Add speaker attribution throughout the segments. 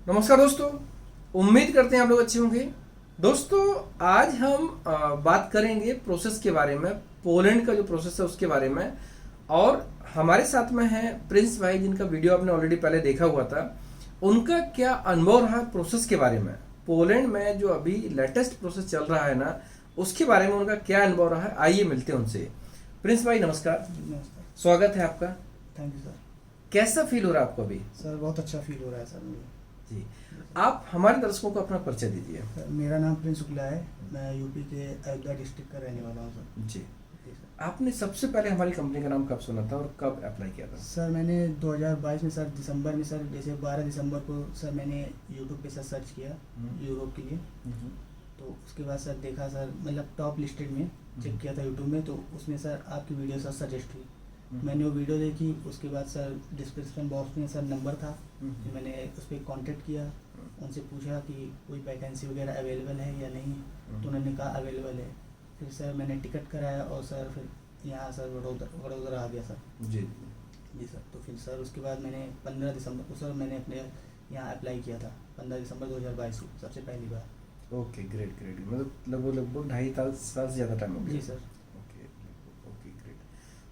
Speaker 1: नमस्कार दोस्तों, उम्मीद करते हैं आप लोग अच्छे होंगे। दोस्तों, आज हम बात करेंगे प्रोसेस के बारे में, पोलैंड का जो प्रोसेस है उसके बारे में। और हमारे साथ में है प्रिंस भाई, जिनका वीडियो आपने ऑलरेडी पहले देखा हुआ था। उनका क्या अनुभव रहा प्रोसेस के बारे में, पोलैंड में जो अभी लेटेस्ट प्रोसेस चल रहा है ना, उसके बारे में उनका क्या अनुभव रहा है, आइए मिलते हैं उनसे। प्रिंस भाई नमस्कार।
Speaker 2: नमस्कार।
Speaker 1: स्वागत है आपका।
Speaker 2: Thank you sir.
Speaker 1: कैसा फील हो रहा है आपको अभी?
Speaker 2: सर बहुत अच्छा फील हो रहा है सर मुझे।
Speaker 1: जी, आप हमारे दर्शकों को अपना परिचय दीजिए।
Speaker 2: सर मेरा नाम प्रिंस शुक्ला है, मैं यूपी के अयोध्या डिस्ट्रिक्ट का रहने वाला हूँ सर।
Speaker 1: जी,
Speaker 2: जी सर।
Speaker 1: आपने सबसे पहले हमारी कंपनी का नाम कब सुना था और कब अप्लाई किया था?
Speaker 2: सर मैंने 2022 में सर दिसंबर में सर जैसे 12 दिसंबर को सर मैंने यूट्यूब पे सर सर्च किया यूरोप के लिए। तो उसके बाद सर देखा सर, मतलब टॉप लिस्टेड में चेक किया था यूट्यूब में, तो उसमें सर आपकी वीडियो सर सजेस्ट हुई। मैंने वो वीडियो देखी, उसके बाद सर डिस्क्रिप्शन बॉक्स में सर नंबर था, फिर मैंने उस पर कॉन्टेक्ट किया, उनसे पूछा कि कोई वैकेंसी वगैरह अवेलेबल है या नहीं, तो उन्होंने कहा अवेलेबल है। फिर सर मैंने टिकट कराया और सर फिर यहाँ सर वडोदरा आ गया सर।
Speaker 1: जी
Speaker 2: जी सर। तो फिर सर उसके बाद मैंने 15 दिसंबर को सर मैंने अपने यहाँ अप्लाई किया था, 15 दिसंबर 2022 को सबसे पहली बार।
Speaker 1: Okay, great great. मतलब लगभग 2.5 साल से ज़्यादा टाइम हो गया।
Speaker 2: जी sir.
Speaker 1: Okay okay, great.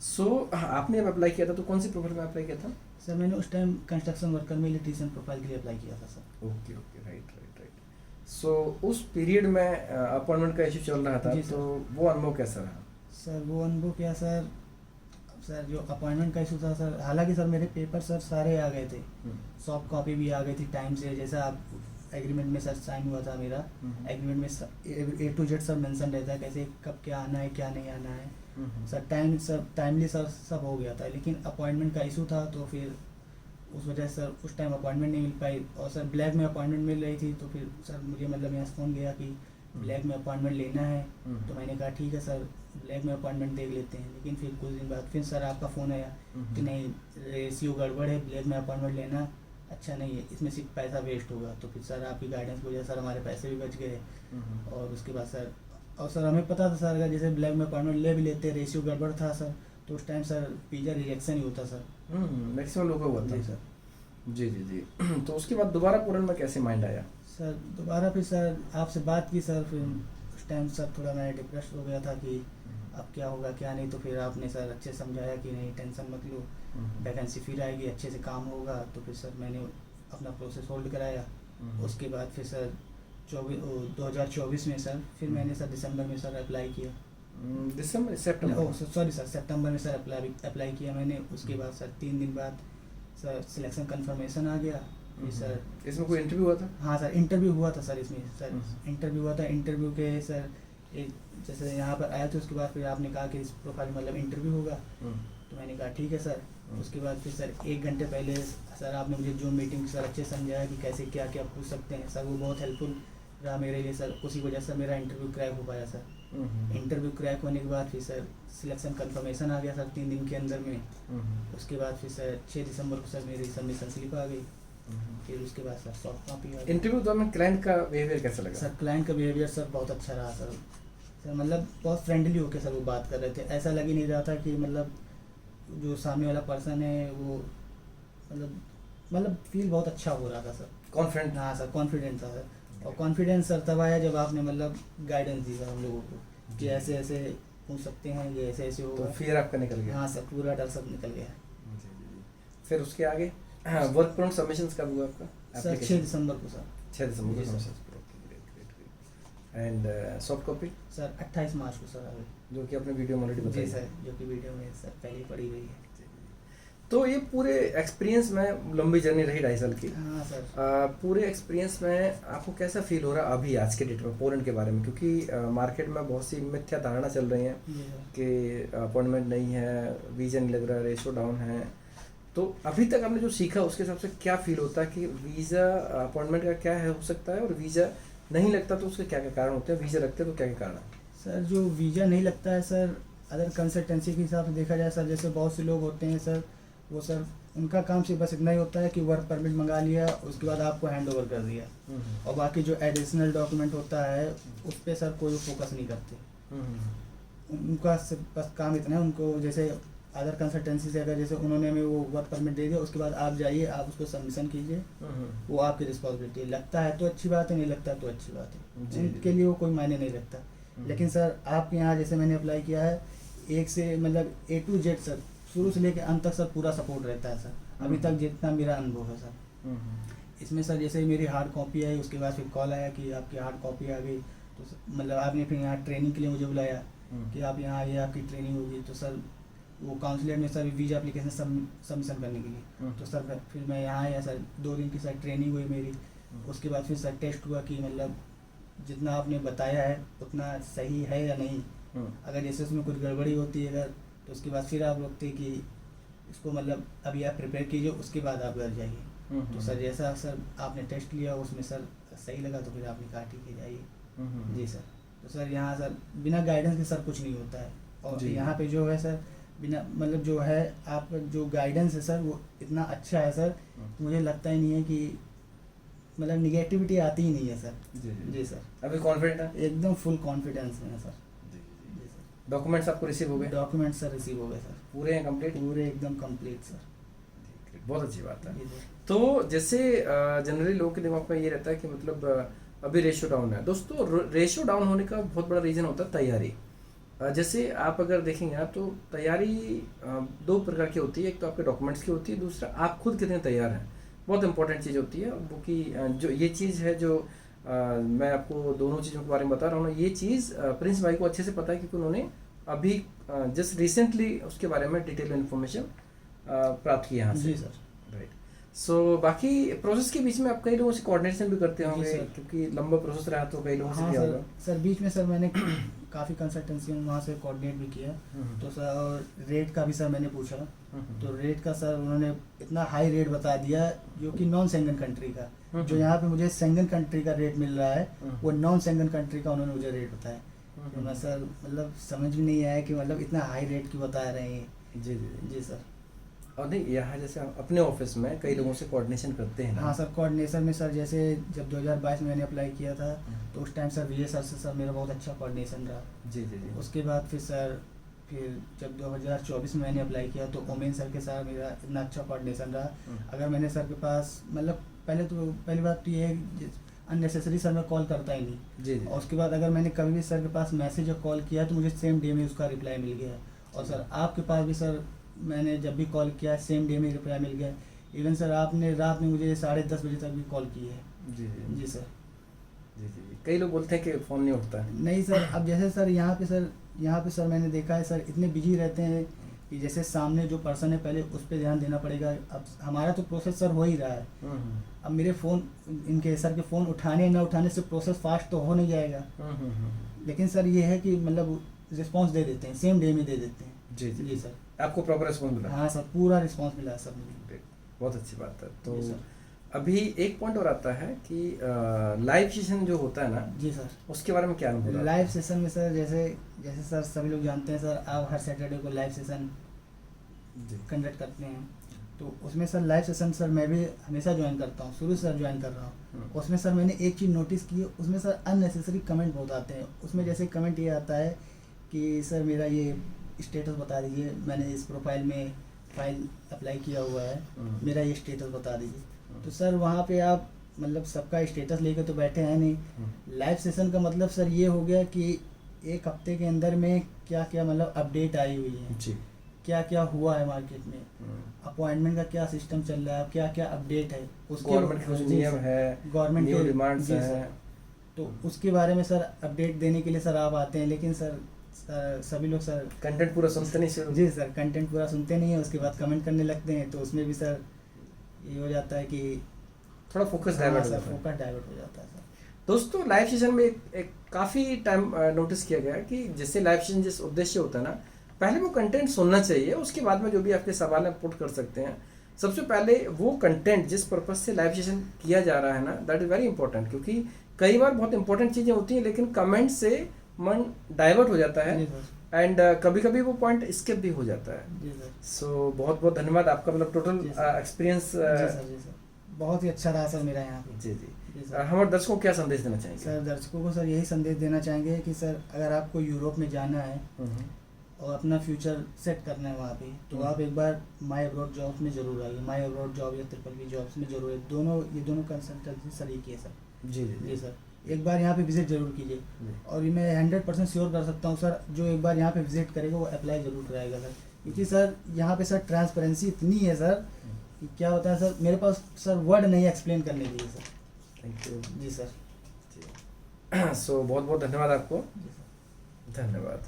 Speaker 1: So आपने जब अप्लाई किया था तो कौन सी प्रोफाइल में अप्लाई किया था?
Speaker 2: सर मैंने उस टाइम कंस्ट्रक्शन वर्कर में इलेक्ट्रीशियन प्रोफाइल के लिए अप्लाई किया था sir.
Speaker 1: Okay okay, right right right. So उस पीरियड में अपॉइंटमेंट का इशू चल रहा था,
Speaker 2: जी सर।
Speaker 1: तो वो अनुभव कैसा रहा?
Speaker 2: सर वो अनुभव क्या सर, सर जो अपॉइंटमेंट का इशू था सर, हालांकि सर मेरे पेपर सर सारे आ गए थे, सॉफ्ट कॉपी भी आ गई थी टाइम से, जैसा आप एग्रीमेंट में सर साइन हुआ था मेरा। एग्रीमेंट में A to Z sir mention रहता है, कैसे कब क्या आना है क्या नहीं आना है सर। टाइमली सर सब हो गया था, लेकिन अपॉइंटमेंट का इशू था, तो फिर उस वजह से सर उस टाइम अपॉइंटमेंट नहीं मिल पाई। और सर ब्लैक में अपॉइंटमेंट मिल रही थी, तो फिर सर मुझे मतलब यहाँ से फ़ोन गया कि ब्लैक में अपॉइंटमेंट लेना है। तो मैंने कहा ठीक है सर, ब्लैक में अपॉइंटमेंट देख लेते हैं। लेकिन फिर कुछ दिन बाद फिर सर आपका फ़ोन आया कि नहीं, रेशियो गड़बड़ है, ब्लैक में अपॉइंटमेंट लेना अच्छा नहीं है, इसमें सिर्फ पैसा वेस्ट होगा। तो फिर सर आपकी गाइडेंस की वजह से सर हमारे पैसे भी बच गए। और उसके बाद सर, और सर हमें पता था सर अगर जैसे ब्लैक में अपॉइंटमेंट ले भी लेते, रेशियो गड़बड़ था सर, तो उस टाइम सर वीज़ा रिजेक्शन ही होता सर।
Speaker 1: मैक्सिमम लोगों को होता
Speaker 2: जी
Speaker 1: है।
Speaker 2: सर।
Speaker 1: जी जी जी। तो उसके बाद दोबारा पोलैंड में कैसे माइंड आया?
Speaker 2: सर दोबारा फिर सर आपसे बात की सर, फिर उस टाइम सर थोड़ा मैं डिप्रेस हो गया था कि अब क्या होगा क्या नहीं। तो फिर आपने सर अच्छे से समझाया कि नहीं टेंशन मत लो, वैकेंसी फिर आएगी, अच्छे से काम होगा। तो फिर सर मैंने अपना प्रोसेस होल्ड कराया। उसके बाद फिर सर 2024 में सर फिर मैंने सर दिसंबर में सर अप्लाई किया।
Speaker 1: दिसंबर सितंबर?
Speaker 2: सॉरी सर, सितंबर में सर अप्लाई किया मैंने। उसके बाद सर 3 दिन बाद सर सिलेक्शन कंफर्मेशन आ गया। फिर सर
Speaker 1: इसमें कोई इंटरव्यू हुआ था?
Speaker 2: हाँ सर, इंटरव्यू हुआ था सर इसमें सर। इंटरव्यू हुआ था, इंटरव्यू के सर एक जैसे यहाँ पर आए थे, उसके बाद फिर आपने कहा कि इस प्रोफाइल मतलब इंटरव्यू होगा। तो मैंने कहा ठीक है सर। उसके बाद फिर सर 1 घंटे पहले सर आपने मुझे जूम मीटिंग सर अच्छे समझाया कि कैसे क्या क्या पूछ सकते हैं सर, वो बहुत हेल्पफुल रहा मेरे लिए सर। उसी वजह से मेरा इंटरव्यू क्रैक हो पाया सर। इंटरव्यू क्रैक होने के बाद फिर सर सिलेक्शन कंफर्मेशन आ गया सर 3 दिन के अंदर में। उसके बाद फिर सर 6 दिसंबर को सर मेरी सबमिशन स्लिप आ गई। फिर उसके बाद सर सॉफ्ट कॉपी आ गई।
Speaker 1: इंटरव्यू तो हमें क्लाइंट का बिहेवियर कैसा लगा?
Speaker 2: सर क्लाइंट का बिहेवियर सर बहुत अच्छा रहा सर। सर मतलब बहुत फ्रेंडली होकर सर वो बात कर रहे थे, ऐसा लग ही नहीं रहा था कि मतलब जो सामने वाला पर्सन है वो मतलब फील बहुत अच्छा हो रहा था सर।
Speaker 1: कॉन्फिडेंट?
Speaker 2: हाँ सर, कॉन्फिडेंट था सर। और कॉन्फिडेंस सर तब आया जब आपने मतलब गाइडेंस दी सर हम लोगों को कि ऐसे ऐसे पूछ सकते हैं, ये ऐसे ऐसे होगा।
Speaker 1: तो फिर आपका निकल गया?
Speaker 2: हाँ सर, पूरा डर सब निकल गया।
Speaker 1: फिर उसके आगे वर्क परमिट सबमिशन कब हुआ आपका?
Speaker 2: सर 6 दिसंबर को सर।
Speaker 1: 6 दिसंबर
Speaker 2: जी
Speaker 1: को।
Speaker 2: Sir.
Speaker 1: And soft copy
Speaker 2: sir 28 मार्च को सर अभी।
Speaker 1: जो कि आपने वीडियो में ऑलरेडी बताई।
Speaker 2: जी सर, जो कि वीडियो में सर पहले ही पड़ी हुई है।
Speaker 1: तो ये पूरे एक्सपीरियंस में लंबी जर्नी रही 2.5 साल की।
Speaker 2: हाँ सर।
Speaker 1: पूरे एक्सपीरियंस में आपको कैसा फील हो रहा है अभी आज के डेट में पोलैंड के बारे में? क्योंकि मार्केट में बहुत सी मिथ्या धारणा चल रही हैं
Speaker 2: जी सर।
Speaker 1: कि अपॉइंटमेंट नहीं है, वीज़ा नहीं लग रहा, रेशो डाउन है। तो अभी तक आपने जो सीखा उसके हिसाब से क्या फील होता है कि वीज़ा अपॉइंटमेंट का क्या है हो सकता है, और वीज़ा नहीं लगता तो उसके क्या क्या कारण होते हैं, वीज़ा लगते हैं तो क्या क्या कारण है?
Speaker 2: सर जो वीज़ा नहीं लगता है सर, अदर कंसल्टेंसी के हिसाब से देखा जाए सर, जैसे बहुत से लोग होते हैं सर, वो सर उनका काम सिर्फ बस इतना ही होता है कि वर्क परमिट मंगा लिया, उसके बाद आपको हैंड ओवर कर दिया, और बाकी जो एडिशनल डॉक्यूमेंट होता है उस पर सर कोई फोकस नहीं करते। उनका सिर्फ बस काम इतना है, उनको जैसे अदर कंसल्टेंसी से अगर जैसे उन्होंने हमें वो वर्क परमिट दे दिया, उसके बाद आप जाइए, आप उसको सबमिशन कीजिए, वो आपकी रिस्पॉन्सिबिलिटी है। लगता है तो अच्छी बात है, नहीं लगता तो अच्छी बात है,
Speaker 1: जी,
Speaker 2: उनके लिए वो कोई मायने नहीं रखता। लेकिन सर आपके यहाँ जैसे मैंने अप्लाई किया है, एक से मतलब A to Z सर, शुरू से लेकर अंत तक सर पूरा सपोर्ट रहता है सर, अभी तक जितना मेरा अनुभव है सर। इसमें सर जैसे मेरी हार्ड कॉपी आई, उसके बाद फिर कॉल आया कि आपकी हार्ड कॉपी आ गई, तो मतलब आपने फिर यहाँ ट्रेनिंग के लिए मुझे बुलाया कि आप यहाँ आइए, आपकी ट्रेनिंग होगी। तो सर वो काउंसलर ने सर वीज़ा एप्लीकेशन सबमिशन करने के लिए, तो सर फिर मैं यहाँ आया सर, 2 दिन की सर ट्रेनिंग हुई मेरी। उसके बाद फिर सर टेस्ट हुआ कि मतलब जितना आपने बताया है उतना सही है या नहीं। अगर जैसे उसमें कुछ गड़बड़ी होती है अगर, तो उसके बाद फिर आप रोकते कि इसको मतलब अभी आप प्रिपेयर कीजिए, उसके बाद आप घर जाइए। तो सर जैसा सर आपने टेस्ट लिया उसमें सर सही लगा, तो फिर आपने कहा ठीक है जाइए। जी सर। तो सर यहाँ सर बिना गाइडेंस के सर कुछ नहीं होता है, और यहाँ पे जो है सर बिना मतलब जो है आपका जो गाइडेंस है सर वो इतना अच्छा है सर, मुझे लगता ही नहीं है कि मतलब निगेटिविटी आती ही नहीं है सर। जी सर।
Speaker 1: अभी कॉन्फिडेंट है?
Speaker 2: एकदम फुल कॉन्फिडेंस में है सर। जी सर।
Speaker 1: डॉक्यूमेंट्स आपको रिसीव हो गए?
Speaker 2: डॉक्यूमेंट्स सर रिसीव हो गए सर,
Speaker 1: पूरे हैं कंप्लीट?
Speaker 2: पूरे एकदम कंप्लीट सर।
Speaker 1: बहुत अच्छी बात है। तो जैसे जनरली लोगों के दिमाग में ये रहता है कि मतलब अभी रेशियो डाउन है। दोस्तों रेशियो डाउन होने का बहुत बड़ा रीज़न होता है तैयारी। जैसे आप अगर देखेंगे ना तो तैयारी 2 प्रकार की होती है, एक तो आपके डॉक्यूमेंट्स की होती है, दूसरा आप खुद कितने तैयार हैं, बहुत इंपॉर्टेंट चीज़ होती है वो कि जो ये चीज़ है जो मैं आपको दोनों चीज़ों के बारे में बता रहा हूँ। ये चीज़ प्रिंस भाई को अच्छे से पता है क्योंकि उन्होंने अभी जस्ट रिसेंटली उसके बारे में डिटेल इन्फॉर्मेशन प्राप्त की यहाँ से।
Speaker 2: जी सर।
Speaker 1: राइट। सो बाकी प्रोसेस के बीच में आप कई लोगों से कोऑर्डिनेशन भी करते होंगे क्योंकि लंबा प्रोसेस रहा तो कई लोगों से किया होगा।
Speaker 2: सर बीच में सर मैंने काफ़ी कंसल्टेंसी वहाँ से कोऑर्डिनेट भी किया। तो सर और रेट का भी सर मैंने पूछा, तो रेट का सर उन्होंने इतना हाई रेट बता दिया जो कि नॉन सेंगन कंट्री का, जो यहाँ पे मुझे सेंगन कंट्री का रेट मिल रहा है वो नॉन सेंगन कंट्री का उन्होंने मुझे रेट बताया। तो मैं सर मतलब समझ भी नहीं आया कि मतलब इतना हाई रेट क्यों बता रहे हैं।
Speaker 1: जी जी
Speaker 2: जी सर।
Speaker 1: और नहीं यहाँ जैसे हम अपने ऑफिस में कई लोगों से कोऑर्डिनेशन करते हैं।
Speaker 2: हाँ सर, कोऑर्डिनेशन में सर जैसे जब 2022 में मैंने अप्लाई किया था तो उस टाइम सर VA सर से सर मेरा बहुत अच्छा कोऑर्डिनेशन रहा।
Speaker 1: जी जी जी।
Speaker 2: उसके बाद फिर जब 2024 में मैंने अप्लाई किया तो ओमेन सर के साथ मेरा इतना अच्छा कोऑर्डिनेशन रहा। अगर मैंने सर के पास मतलब पहली बात तो ये है अननेसेसरी सर मैं कॉल करता ही नहीं।
Speaker 1: जी।
Speaker 2: और उसके बाद अगर मैंने कभी भी सर के पास मैसेज या कॉल किया तो मुझे सेम डे में उसका रिप्लाई मिल गया। और सर आपके पास भी सर मैंने जब भी कॉल किया सेम डे में रिप्लाई मिल गया। इवन सर आपने रात में मुझे 10:30 बजे तक भी कॉल की है।
Speaker 1: जी जी
Speaker 2: जी सर।
Speaker 1: जी जी। कई लोग बोलते हैं कि फ़ोन नहीं उठता है।
Speaker 2: नहीं सर, अब जैसे सर यहाँ पे सर मैंने देखा है सर इतने बिजी रहते हैं कि जैसे सामने जो पर्सन है पहले उस पर ध्यान देना पड़ेगा। अब हमारा तो प्रोसेस सर हो ही रहा है, अब मेरे फ़ोन इनके सर के फ़ोन उठाने ना उठाने से प्रोसेस फास्ट तो हो नहीं जाएगा। लेकिन सर ये है कि मतलब रिस्पांस दे देते हैं, सेम डे में दे देते हैं।
Speaker 1: जी जी
Speaker 2: जी सर।
Speaker 1: आपको प्रॉपर रिस्पॉन्स मिला?
Speaker 2: हाँ सर, पूरा रिस्पांस मिला है सर मुझे।
Speaker 1: बहुत अच्छी बात है। तो
Speaker 2: जी सर।
Speaker 1: अभी एक पॉइंट और आता है कि लाइव सेशन जो होता है ना,
Speaker 2: जी सर,
Speaker 1: उसके बारे में क्या अनुभव?
Speaker 2: लाइव सेशन में सर जैसे सर सभी लोग जानते हैं सर, आप हर सैटरडे को लाइव सेशन कंडक्ट करते हैं। तो उसमें सर लाइव सेशन सर मैं भी हमेशा ज्वाइन करता हूँ, शुरू से सर ज्वाइन कर रहा हूँ। उसमें सर मैंने एक चीज़ नोटिस की है, उसमें सर अननेसेसरी कमेंट बहुत आते हैं। उसमें जैसे कमेंट ये आता है कि सर मेरा ये स्टेटस बता दीजिए, मैंने इस प्रोफाइल में फाइल अप्लाई किया हुआ है, मेरा ये स्टेटस बता दीजिए। तो सर वहाँ पे आप मतलब सबका स्टेटस लेकर तो बैठे हैं नहीं। लाइव सेशन का मतलब सर ये हो गया कि एक हफ्ते के अंदर में क्या क्या मतलब अपडेट आई हुई है
Speaker 1: जी,
Speaker 2: क्या क्या हुआ है मार्केट में, अपॉइंटमेंट का क्या सिस्टम चल रहा है, क्या क्या अपडेट है, उसके
Speaker 1: गवर्नमेंट के नियम है,
Speaker 2: गवर्नमेंट
Speaker 1: न्यू
Speaker 2: के
Speaker 1: डिमांड्स
Speaker 2: जी
Speaker 1: हैं।
Speaker 2: सर। तो उसके बारे में सर अपडेट देने के लिए सर आप आते हैं, लेकिन सर सभी लोग सर
Speaker 1: कंटेंट पूरा सुनते नहीं शुरू?
Speaker 2: जी सर, कंटेंट पूरा सुनते नहीं है, उसके बाद कमेंट करने लगते हैं। तो उसमें भी सर ये हो जाता है कि
Speaker 1: थोड़ा फोकस डाइवर्ट हो
Speaker 2: सर,
Speaker 1: जाता है।
Speaker 2: फोकस डाइवर्ट हो जाता है सर।
Speaker 1: दोस्तों लाइव सेशन में एक काफ़ी टाइम नोटिस किया गया कि जैसे लाइव सेशन जिस उद्देश्य होता है ना, पहले वो कंटेंट सुनना चाहिए, उसके बाद में जो भी आपके सवाल हैं पुट कर सकते हैं। सबसे पहले वो कंटेंट जिस पर्पज से लाइव सेशन किया जा रहा है ना, दैट इज़ वेरी इंपॉर्टेंट, क्योंकि कई बार बहुत इंपॉर्टेंट चीज़ें होती हैं लेकिन कमेंट से मन डाइवर्ट हो जाता है एंड कभी कभी वो पॉइंट स्किप भी हो जाता है। सो बहुत बहुत धन्यवाद आपका, मतलब टोटल एक्सपीरियंस
Speaker 2: बहुत ही अच्छा रहा सर मेरा यहाँ पे।
Speaker 1: जी जी। हमारे दर्शकों को क्या संदेश देना चाहेंगे?
Speaker 2: सर दर्शकों को सर यही संदेश देना चाहेंगे कि सर अगर आपको यूरोप में जाना है और अपना फ्यूचर सेट करना है वहाँ पे, तो आप एक बार माई अब्रॉड जॉब्स में ज़रूर आइए। माई अब्रॉड जॉब या ट्रिपल जॉब्स में ज़रूर है, ये दोनों कंसल्टेंसी सर एक ही है सर।
Speaker 1: जी जी
Speaker 2: जी सर, एक बार यहाँ पे विजिट जरूर कीजिए। और ये मैं 100% श्योर कर सकता हूँ सर, जो एक बार यहाँ पे विजिट करेगा वो अप्लाई जरूर कराएगा सर, क्योंकि सर यहाँ पे सर ट्रांसपेरेंसी इतनी है सर कि क्या होता है सर, मेरे पास सर वर्ड नहीं एक्सप्लेन करने के लिए सर।
Speaker 1: Thank you.
Speaker 2: जी सर।
Speaker 1: सो बहुत बहुत धन्यवाद आपको।
Speaker 2: जी सर।
Speaker 1: धन्यवाद।